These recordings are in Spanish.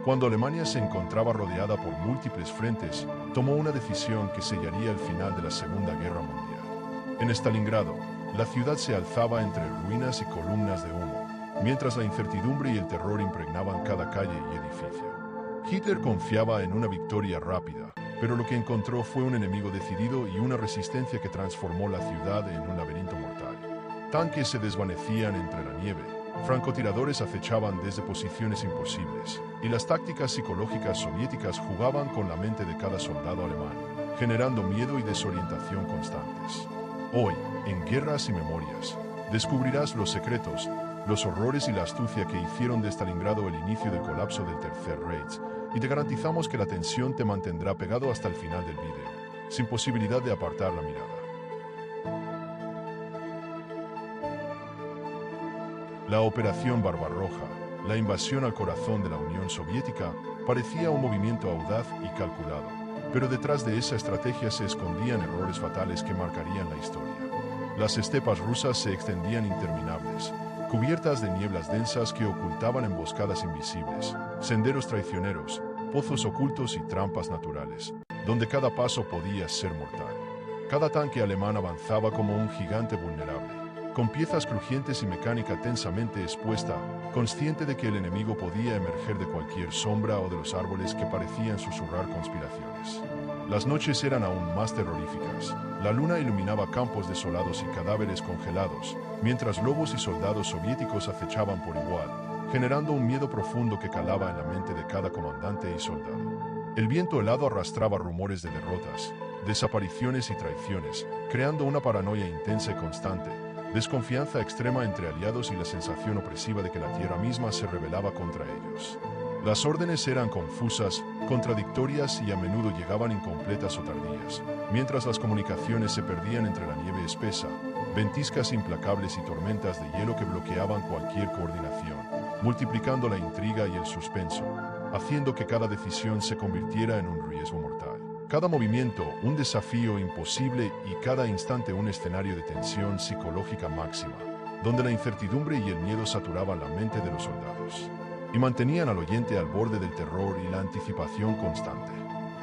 Cuando Alemania se encontraba rodeada por múltiples frentes, tomó una decisión que sellaría el final de la Segunda Guerra Mundial. En Stalingrado, la ciudad se alzaba entre ruinas y columnas de humo, mientras la incertidumbre y el terror impregnaban cada calle y edificio. Hitler confiaba en una victoria rápida, pero lo que encontró fue un enemigo decidido y una resistencia que transformó la ciudad en un laberinto mortal. Tanques se desvanecían entre la nieve, francotiradores acechaban desde posiciones imposibles, y las tácticas psicológicas soviéticas jugaban con la mente de cada soldado alemán, generando miedo y desorientación constantes. Hoy, en Guerras y Memorias, descubrirás los secretos, los horrores y la astucia que hicieron de Stalingrado el inicio del colapso del Tercer Reich, y te garantizamos que la tensión te mantendrá pegado hasta el final del vídeo, sin posibilidad de apartar la mirada. La Operación Barbarroja, la invasión al corazón de la Unión Soviética, parecía un movimiento audaz y calculado, pero detrás de esa estrategia se escondían errores fatales que marcarían la historia. Las estepas rusas se extendían interminables, cubiertas de nieblas densas que ocultaban emboscadas invisibles, senderos traicioneros, pozos ocultos y trampas naturales, donde cada paso podía ser mortal. Cada tanque alemán avanzaba como un gigante vulnerable, con piezas crujientes y mecánica tensamente expuesta, consciente de que el enemigo podía emerger de cualquier sombra o de los árboles que parecían susurrar conspiraciones. Las noches eran aún más terroríficas. La luna iluminaba campos desolados y cadáveres congelados, mientras lobos y soldados soviéticos acechaban por igual, generando un miedo profundo que calaba en la mente de cada comandante y soldado. El viento helado arrastraba rumores de derrotas, desapariciones y traiciones, creando una paranoia intensa y constante, desconfianza extrema entre aliados y la sensación opresiva de que la tierra misma se rebelaba contra ellos. Las órdenes eran confusas, contradictorias y a menudo llegaban incompletas o tardías, mientras las comunicaciones se perdían entre la nieve espesa, ventiscas implacables y tormentas de hielo que bloqueaban cualquier coordinación, multiplicando la intriga y el suspenso, haciendo que cada decisión se convirtiera en un riesgo mortal. Cada movimiento, un desafío imposible y cada instante un escenario de tensión psicológica máxima, donde la incertidumbre y el miedo saturaban la mente de los soldados y mantenían al oyente al borde del terror y la anticipación constante.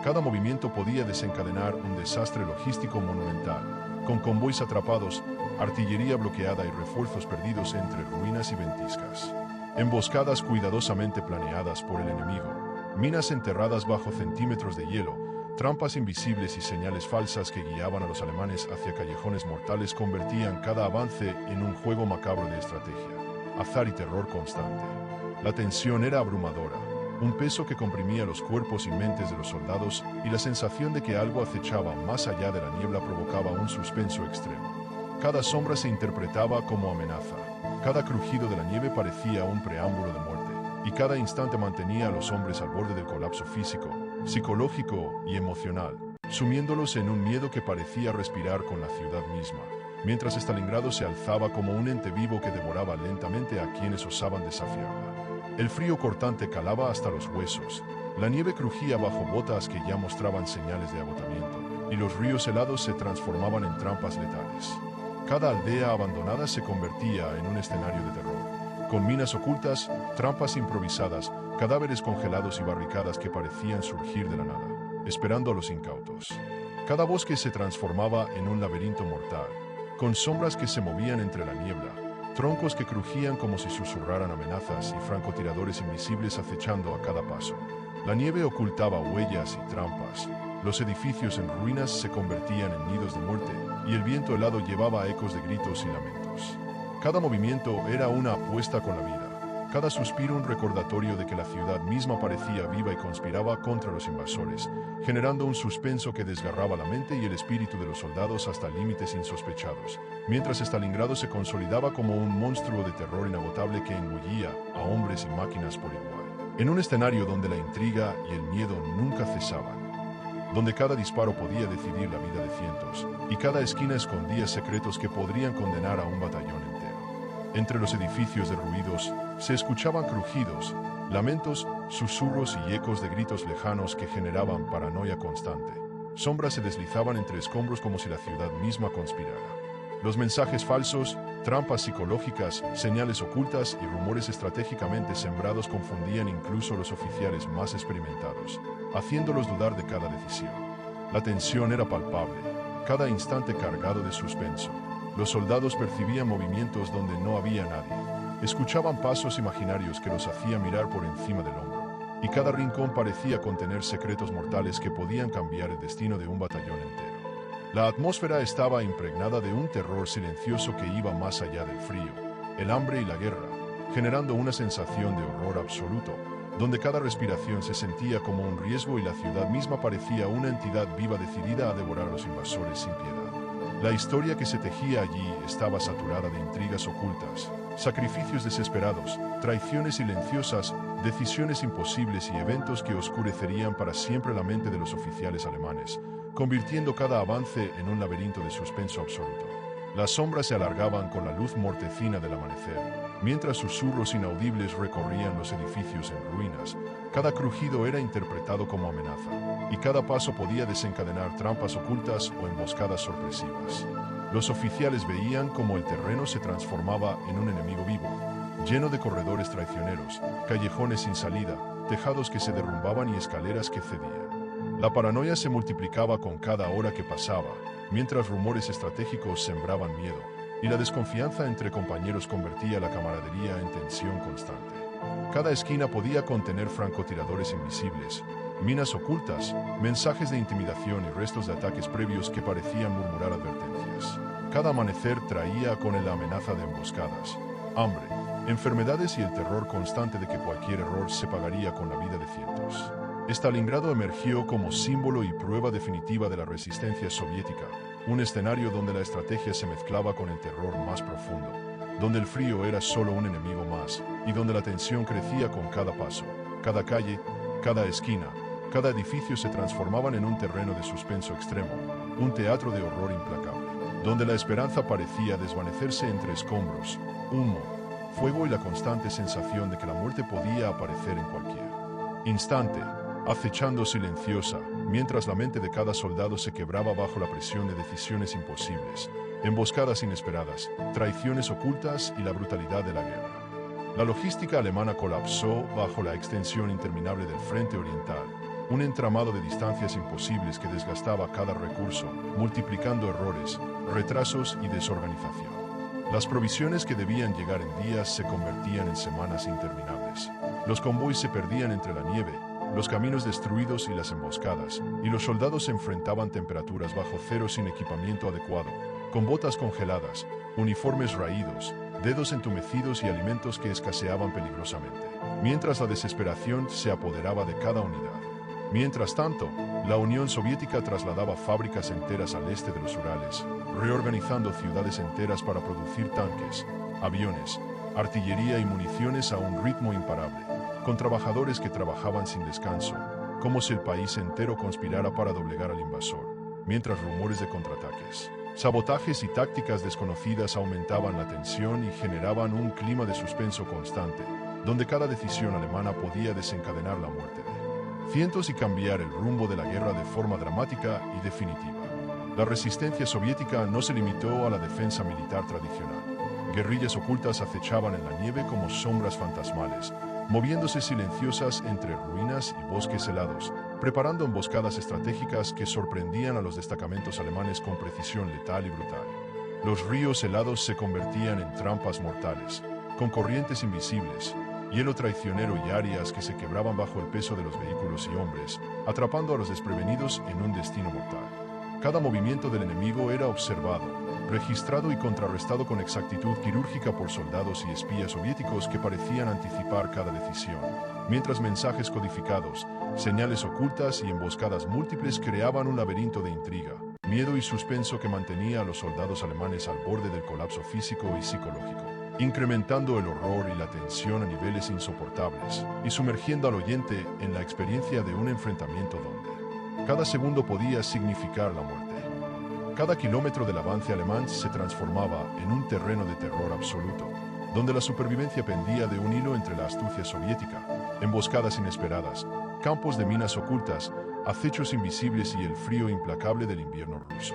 Cada movimiento podía desencadenar un desastre logístico monumental, con convoys atrapados, artillería bloqueada y refuerzos perdidos entre ruinas y ventiscas. Emboscadas cuidadosamente planeadas por el enemigo, minas enterradas bajo centímetros de hielo, trampas invisibles y señales falsas que guiaban a los alemanes hacia callejones mortales convertían cada avance en un juego macabro de estrategia, azar y terror constante. La tensión era abrumadora, un peso que comprimía los cuerpos y mentes de los soldados y la sensación de que algo acechaba más allá de la niebla provocaba un suspenso extremo. Cada sombra se interpretaba como amenaza, cada crujido de la nieve parecía un preámbulo de muerte, y cada instante mantenía a los hombres al borde del colapso físico, psicológico y emocional, sumiéndolos en un miedo que parecía respirar con la ciudad misma, mientras Stalingrado se alzaba como un ente vivo que devoraba lentamente a quienes osaban desafiarla. El frío cortante calaba hasta los huesos, la nieve crujía bajo botas que ya mostraban señales de agotamiento, y los ríos helados se transformaban en trampas letales. Cada aldea abandonada se convertía en un escenario de terror, con minas ocultas, trampas improvisadas, cadáveres congelados y barricadas que parecían surgir de la nada, esperando a los incautos. Cada bosque se transformaba en un laberinto mortal, con sombras que se movían entre la niebla, troncos que crujían como si susurraran amenazas y francotiradores invisibles acechando a cada paso. La nieve ocultaba huellas y trampas, los edificios en ruinas se convertían en nidos de muerte y el viento helado llevaba ecos de gritos y lamentos. Cada movimiento era una apuesta con la vida. Cada suspiro un recordatorio de que la ciudad misma parecía viva y conspiraba contra los invasores, generando un suspenso que desgarraba la mente y el espíritu de los soldados hasta límites insospechados, mientras Stalingrado se consolidaba como un monstruo de terror inagotable que engullía a hombres y máquinas por igual. En un escenario donde la intriga y el miedo nunca cesaban, donde cada disparo podía decidir la vida de cientos, y cada esquina escondía secretos que podrían condenar a un batallón entero. Entre los edificios derruidos se escuchaban crujidos, lamentos, susurros y ecos de gritos lejanos que generaban paranoia constante. Sombras se deslizaban entre escombros como si la ciudad misma conspirara. Los mensajes falsos, trampas psicológicas, señales ocultas y rumores estratégicamente sembrados confundían incluso a los oficiales más experimentados, haciéndolos dudar de cada decisión. La tensión era palpable, cada instante cargado de suspenso. Los soldados percibían movimientos donde no había nadie, escuchaban pasos imaginarios que los hacían mirar por encima del hombro, y cada rincón parecía contener secretos mortales que podían cambiar el destino de un batallón entero. La atmósfera estaba impregnada de un terror silencioso que iba más allá del frío, el hambre y la guerra, generando una sensación de horror absoluto, donde cada respiración se sentía como un riesgo y la ciudad misma parecía una entidad viva decidida a devorar a los invasores sin piedad. La historia que se tejía allí estaba saturada de intrigas ocultas, sacrificios desesperados, traiciones silenciosas, decisiones imposibles y eventos que oscurecerían para siempre la mente de los oficiales alemanes, convirtiendo cada avance en un laberinto de suspenso absoluto. Las sombras se alargaban con la luz mortecina del amanecer, mientras susurros inaudibles recorrían los edificios en ruinas. Cada crujido era interpretado como amenaza, y cada paso podía desencadenar trampas ocultas o emboscadas sorpresivas. Los oficiales veían cómo el terreno se transformaba en un enemigo vivo, lleno de corredores traicioneros, callejones sin salida, tejados que se derrumbaban y escaleras que cedían. La paranoia se multiplicaba con cada hora que pasaba, mientras rumores estratégicos sembraban miedo, y la desconfianza entre compañeros convertía la camaradería en tensión constante. Cada esquina podía contener francotiradores invisibles, minas ocultas, mensajes de intimidación y restos de ataques previos que parecían murmurar advertencias. Cada amanecer traía con él la amenaza de emboscadas, hambre, enfermedades y el terror constante de que cualquier error se pagaría con la vida de cientos. Stalingrado emergió como símbolo y prueba definitiva de la resistencia soviética, un escenario donde la estrategia se mezclaba con el terror más profundo, donde el frío era solo un enemigo más, y donde la tensión crecía con cada paso. Cada calle, cada esquina, cada edificio se transformaban en un terreno de suspenso extremo, un teatro de horror implacable, donde la esperanza parecía desvanecerse entre escombros, humo, fuego y la constante sensación de que la muerte podía aparecer en cualquier instante, acechando silenciosa, mientras la mente de cada soldado se quebraba bajo la presión de decisiones imposibles, emboscadas inesperadas, traiciones ocultas y la brutalidad de la guerra. La logística alemana colapsó bajo la extensión interminable del frente oriental, un entramado de distancias imposibles que desgastaba cada recurso, multiplicando errores, retrasos y desorganización. Las provisiones que debían llegar en días se convertían en semanas interminables. Los convoys se perdían entre la nieve, los caminos destruidos y las emboscadas, y los soldados se enfrentaban temperaturas bajo cero sin equipamiento adecuado, con botas congeladas, uniformes raídos, dedos entumecidos y alimentos que escaseaban peligrosamente, mientras la desesperación se apoderaba de cada unidad. Mientras tanto, la Unión Soviética trasladaba fábricas enteras al este de los Urales, reorganizando ciudades enteras para producir tanques, aviones, artillería y municiones a un ritmo imparable, con trabajadores que trabajaban sin descanso, como si el país entero conspirara para doblegar al invasor, mientras rumores de contraataques, sabotajes y tácticas desconocidas aumentaban la tensión y generaban un clima de suspenso constante, donde cada decisión alemana podía desencadenar la muerte de cientos y cambiar el rumbo de la guerra de forma dramática y definitiva. La resistencia soviética no se limitó a la defensa militar tradicional. Guerrillas ocultas acechaban en la nieve como sombras fantasmales, moviéndose silenciosas entre ruinas y bosques helados, preparando emboscadas estratégicas que sorprendían a los destacamentos alemanes con precisión letal y brutal. Los ríos helados se convertían en trampas mortales, con corrientes invisibles, hielo traicionero y áreas que se quebraban bajo el peso de los vehículos y hombres, atrapando a los desprevenidos en un destino mortal. Cada movimiento del enemigo era observado, registrado y contrarrestado con exactitud quirúrgica por soldados y espías soviéticos que parecían anticipar cada decisión, mientras mensajes codificados, señales ocultas y emboscadas múltiples creaban un laberinto de intriga, miedo y suspenso que mantenía a los soldados alemanes al borde del colapso físico y psicológico, incrementando el horror y la tensión a niveles insoportables y sumergiendo al oyente en la experiencia de un enfrentamiento donde cada segundo podía significar la muerte. Cada kilómetro del avance alemán se transformaba en un terreno de terror absoluto, donde la supervivencia pendía de un hilo entre la astucia soviética, emboscadas inesperadas, campos de minas ocultas, acechos invisibles y el frío implacable del invierno ruso.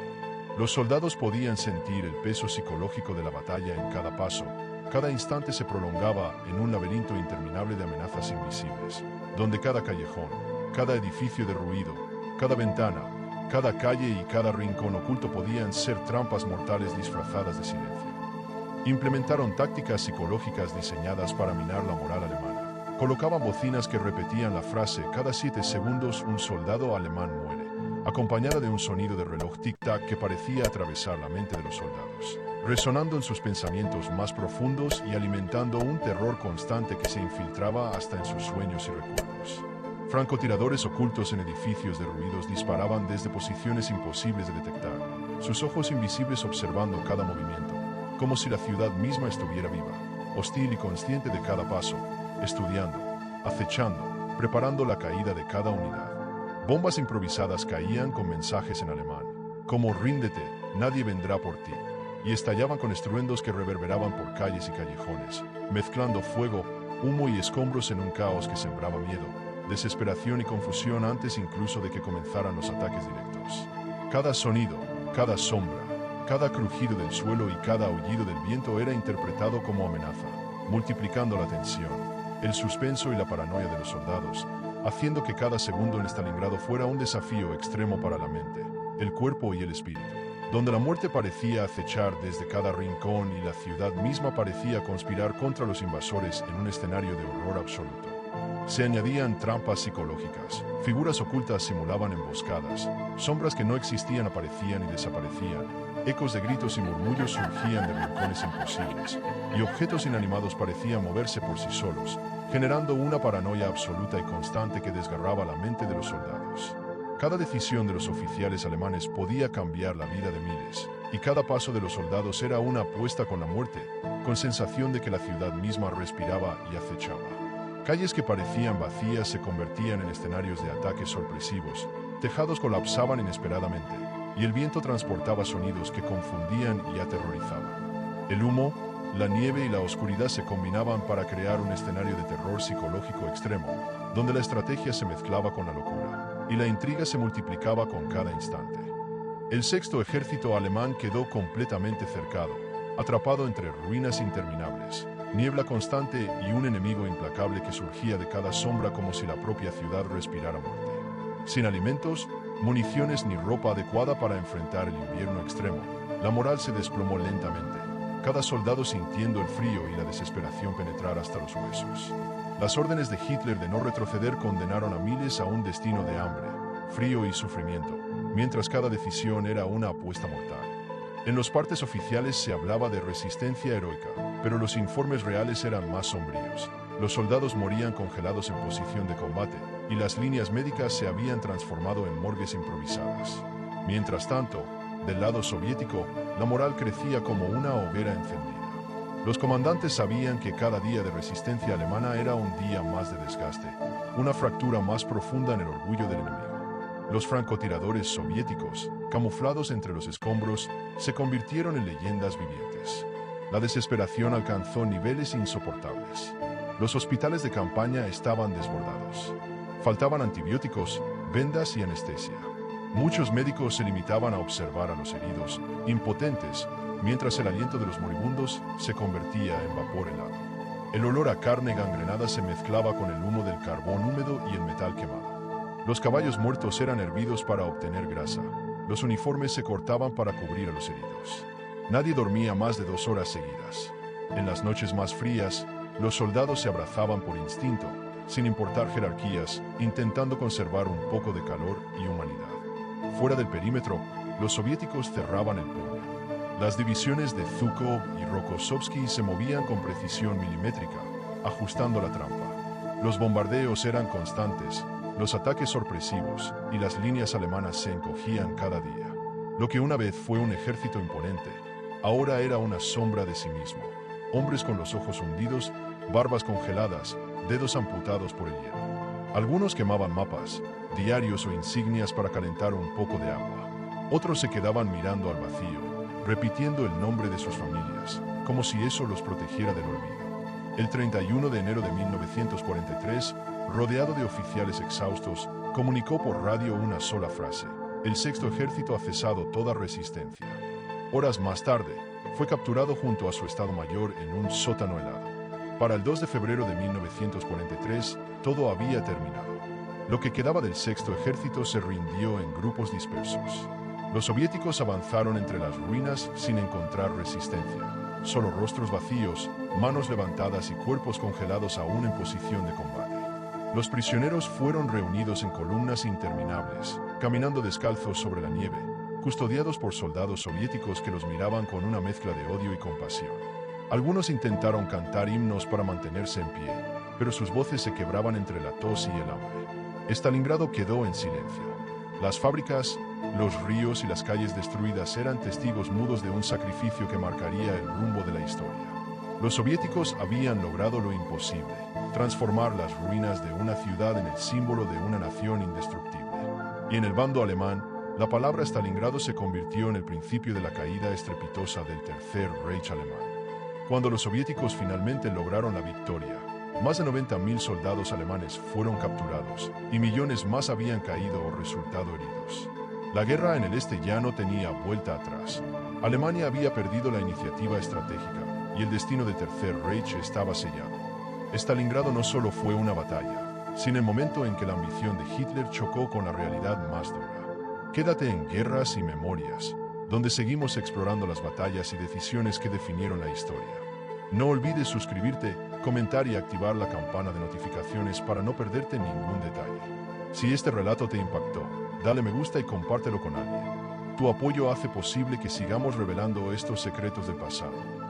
Los soldados podían sentir el peso psicológico de la batalla en cada paso. Cada instante se prolongaba en un laberinto interminable de amenazas invisibles, donde cada callejón, cada edificio derruido, cada ventana, cada calle y cada rincón oculto podían ser trampas mortales disfrazadas de silencio. Implementaron tácticas psicológicas diseñadas para minar la moral alemana. Colocaban bocinas que repetían la frase cada 7 segundos un soldado alemán muere, acompañada de un sonido de reloj tic-tac que parecía atravesar la mente de los soldados, resonando en sus pensamientos más profundos y alimentando un terror constante que se infiltraba hasta en sus sueños y recuerdos. Francotiradores ocultos en edificios derruidos disparaban desde posiciones imposibles de detectar, sus ojos invisibles observando cada movimiento, como si la ciudad misma estuviera viva, hostil y consciente de cada paso, estudiando, acechando, preparando la caída de cada unidad. Bombas improvisadas caían con mensajes en alemán, como «Ríndete, nadie vendrá por ti», y estallaban con estruendos que reverberaban por calles y callejones, mezclando fuego, humo y escombros en un caos que sembraba miedo, desesperación y confusión antes incluso de que comenzaran los ataques directos. Cada sonido, cada sombra, cada crujido del suelo y cada aullido del viento era interpretado como amenaza, multiplicando la tensión, el suspenso y la paranoia de los soldados, haciendo que cada segundo en Stalingrado fuera un desafío extremo para la mente, el cuerpo y el espíritu, donde la muerte parecía acechar desde cada rincón y la ciudad misma parecía conspirar contra los invasores en un escenario de horror absoluto. Se añadían trampas psicológicas, figuras ocultas simulaban emboscadas, sombras que no existían aparecían y desaparecían, ecos de gritos y murmullos surgían de rincones imposibles, y objetos inanimados parecían moverse por sí solos, generando una paranoia absoluta y constante que desgarraba la mente de los soldados. Cada decisión de los oficiales alemanes podía cambiar la vida de miles, y cada paso de los soldados era una apuesta con la muerte, con sensación de que la ciudad misma respiraba y acechaba. Calles que parecían vacías se convertían en escenarios de ataques sorpresivos, tejados colapsaban inesperadamente, y el viento transportaba sonidos que confundían y aterrorizaban. El humo, la nieve y la oscuridad se combinaban para crear un escenario de terror psicológico extremo, donde la estrategia se mezclaba con la locura, y la intriga se multiplicaba con cada instante. El sexto ejército alemán quedó completamente cercado, atrapado entre ruinas interminables, niebla constante y un enemigo implacable que surgía de cada sombra como si la propia ciudad respirara muerte. Sin alimentos, municiones ni ropa adecuada para enfrentar el invierno extremo, la moral se desplomó lentamente, cada soldado sintiendo el frío y la desesperación penetrar hasta los huesos. Las órdenes de Hitler de no retroceder condenaron a miles a un destino de hambre, frío y sufrimiento, mientras cada decisión era una apuesta mortal. En los partes oficiales se hablaba de resistencia heroica, pero los informes reales eran más sombríos. Los soldados morían congelados en posición de combate, y las líneas médicas se habían transformado en morgues improvisadas. Mientras tanto, del lado soviético, la moral crecía como una hoguera encendida. Los comandantes sabían que cada día de resistencia alemana era un día más de desgaste, una fractura más profunda en el orgullo del enemigo. Los francotiradores soviéticos, camuflados entre los escombros, se convirtieron en leyendas vivientes. La desesperación alcanzó niveles insoportables. Los hospitales de campaña estaban desbordados. Faltaban antibióticos, vendas y anestesia. Muchos médicos se limitaban a observar a los heridos, impotentes, mientras el aliento de los moribundos se convertía en vapor helado. El olor a carne gangrenada se mezclaba con el humo del carbón húmedo y el metal quemado. Los caballos muertos eran hervidos para obtener grasa. Los uniformes se cortaban para cubrir a los heridos. Nadie dormía más de 2 horas seguidas. En las noches más frías, los soldados se abrazaban por instinto, sin importar jerarquías, intentando conservar un poco de calor y humanidad. Fuera del perímetro, los soviéticos cerraban el puño. Las divisiones de Zhukov y Rokossovsky se movían con precisión milimétrica, ajustando la trampa. Los bombardeos eran constantes, los ataques sorpresivos y las líneas alemanas se encogían cada día. Lo que una vez fue un ejército imponente, ahora era una sombra de sí mismo. Hombres con los ojos hundidos, barbas congeladas, dedos amputados por el hielo. Algunos quemaban mapas, diarios o insignias para calentar un poco de agua. Otros se quedaban mirando al vacío, repitiendo el nombre de sus familias, como si eso los protegiera del olvido. El 31 de enero de 1943, rodeado de oficiales exhaustos, comunicó por radio una sola frase: el Sexto Ejército ha cesado toda resistencia. Horas más tarde, fue capturado junto a su Estado Mayor en un sótano helado. Para el 2 de febrero de 1943, todo había terminado. Lo que quedaba del Sexto Ejército se rindió en grupos dispersos. Los soviéticos avanzaron entre las ruinas sin encontrar resistencia. Solo rostros vacíos, manos levantadas y cuerpos congelados aún en posición de combate. Los prisioneros fueron reunidos en columnas interminables, caminando descalzos sobre la nieve, custodiados por soldados soviéticos que los miraban con una mezcla de odio y compasión. Algunos intentaron cantar himnos para mantenerse en pie, pero sus voces se quebraban entre la tos y el hambre. Stalingrado quedó en silencio. Las fábricas, los ríos y las calles destruidas eran testigos mudos de un sacrificio que marcaría el rumbo de la historia. Los soviéticos habían logrado lo imposible, transformar las ruinas de una ciudad en el símbolo de una nación indestructible. Y en el bando alemán, la palabra Stalingrado se convirtió en el principio de la caída estrepitosa del Tercer Reich alemán. Cuando los soviéticos finalmente lograron la victoria, más de 90.000 soldados alemanes fueron capturados y millones más habían caído o resultado heridos. La guerra en el este ya no tenía vuelta atrás. Alemania había perdido la iniciativa estratégica y el destino del Tercer Reich estaba sellado. Stalingrado no solo fue una batalla, sino el momento en que la ambición de Hitler chocó con la realidad más dura. Quédate en Guerras y Memorias, donde seguimos explorando las batallas y decisiones que definieron la historia. No olvides suscribirte, comentar y activar la campana de notificaciones para no perderte ningún detalle. Si este relato te impactó, dale me gusta y compártelo con alguien. Tu apoyo hace posible que sigamos revelando estos secretos del pasado.